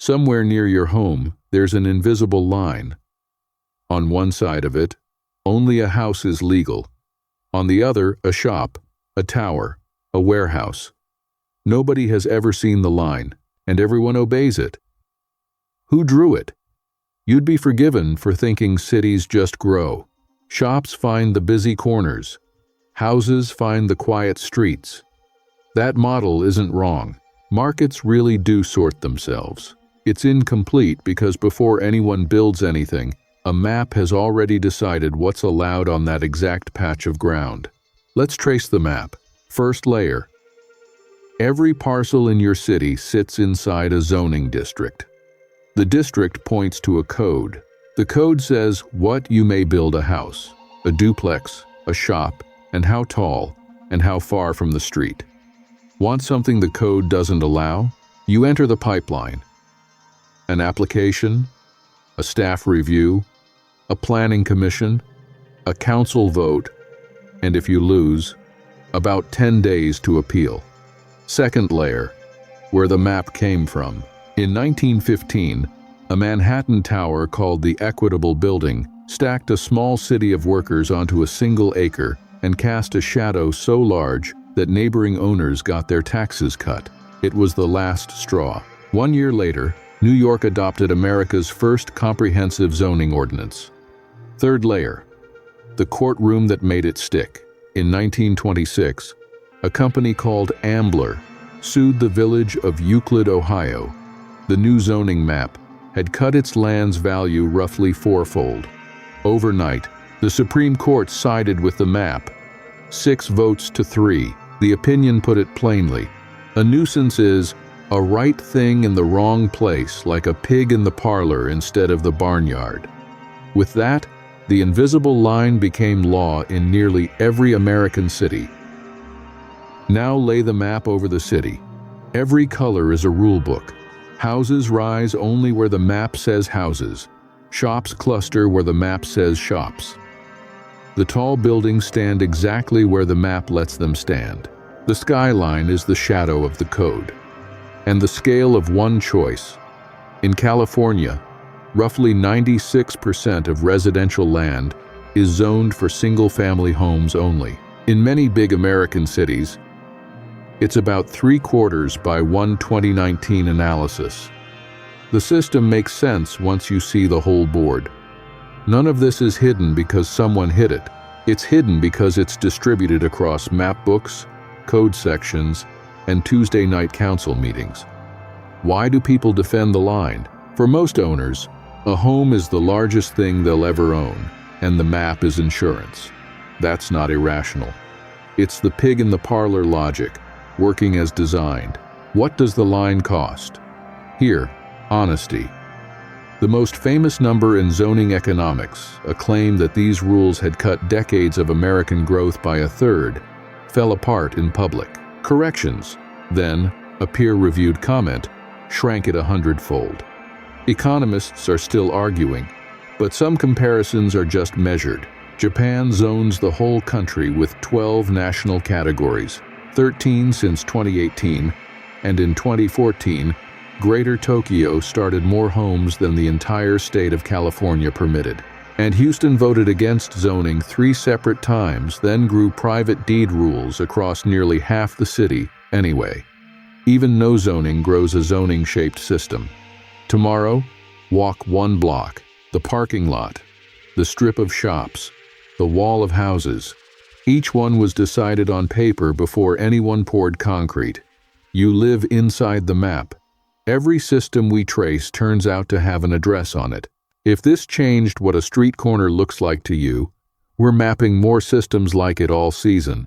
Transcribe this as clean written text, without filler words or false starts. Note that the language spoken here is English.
Somewhere near your home, there's an invisible line. On one side of it, only a house is legal. On the other, a shop, a tower, a warehouse. Nobody has ever seen the line, and everyone obeys it. Who drew it? You'd be forgiven for thinking cities just grow. Shops find the busy corners. Houses find the quiet streets. That model isn't wrong. Markets really do sort themselves. It's incomplete because before anyone builds anything, a map has already decided what's allowed on that exact patch of ground. Let's trace the map. First layer. Every parcel in your city sits inside a zoning district. The district points to a code. The code says what you may build a house, a duplex, a shop, and how tall, and how far from the street. Want something the code doesn't allow? You enter the pipeline. An application, a staff review, a planning commission, a council vote, and if you lose, about 10 days to appeal. Second layer, where the map came from. In 1915, a Manhattan tower called the Equitable Building stacked a small city of workers onto a single acre and cast a shadow so large that neighboring owners got their taxes cut. It was the last straw. 1 year later, New York adopted America's first comprehensive zoning ordinance. Third layer, the courtroom that made it stick. In 1926, a company called Ambler sued the village of Euclid, Ohio. The new zoning map had cut its land's value roughly fourfold. Overnight, the Supreme Court sided with the map. 6 votes to 3. The opinion put it plainly. A nuisance is a right thing in the wrong place, like a pig in the parlor instead of the barnyard. With that, the invisible line became law in nearly every American city. Now lay the map over the city. Every color is a rule book. Houses rise only where the map says houses. Shops cluster where the map says shops. The tall buildings stand exactly where the map lets them stand. The skyline is the shadow of the code. And the scale of one choice. In California, roughly 96% of residential land is zoned for single-family homes only. In many big American cities, it's about 3/4 by one 2019 analysis. The system makes sense once you see the whole board. None of this is hidden because someone hid it. It's hidden because it's distributed across map books, code sections, and Tuesday night council meetings. Why do people defend the line? For most owners, a home is the largest thing they'll ever own, and the map is insurance. That's not irrational. It's the pig in the parlor logic, working as designed. What does the line cost? Here, honesty. The most famous number in zoning economics, a claim that these rules had cut decades of American growth by 1/3, fell apart in public. Corrections, then, a peer-reviewed comment, shrank it 100-fold. Economists are still arguing, but some comparisons are just measured. Japan zones the whole country with 12 national categories, 13 since 2018, and in 2014, Greater Tokyo started more homes than the entire state of California permitted. And Houston voted against zoning 3 separate times, then grew private deed rules across nearly half the city anyway. Even no zoning grows a zoning-shaped system. Tomorrow, walk 1 block, the parking lot, the strip of shops, the wall of houses. Each one was decided on paper before anyone poured concrete. You live inside the map. Every system we trace turns out to have an address on it. If this changed what a street corner looks like to you, we're mapping more systems like it all season.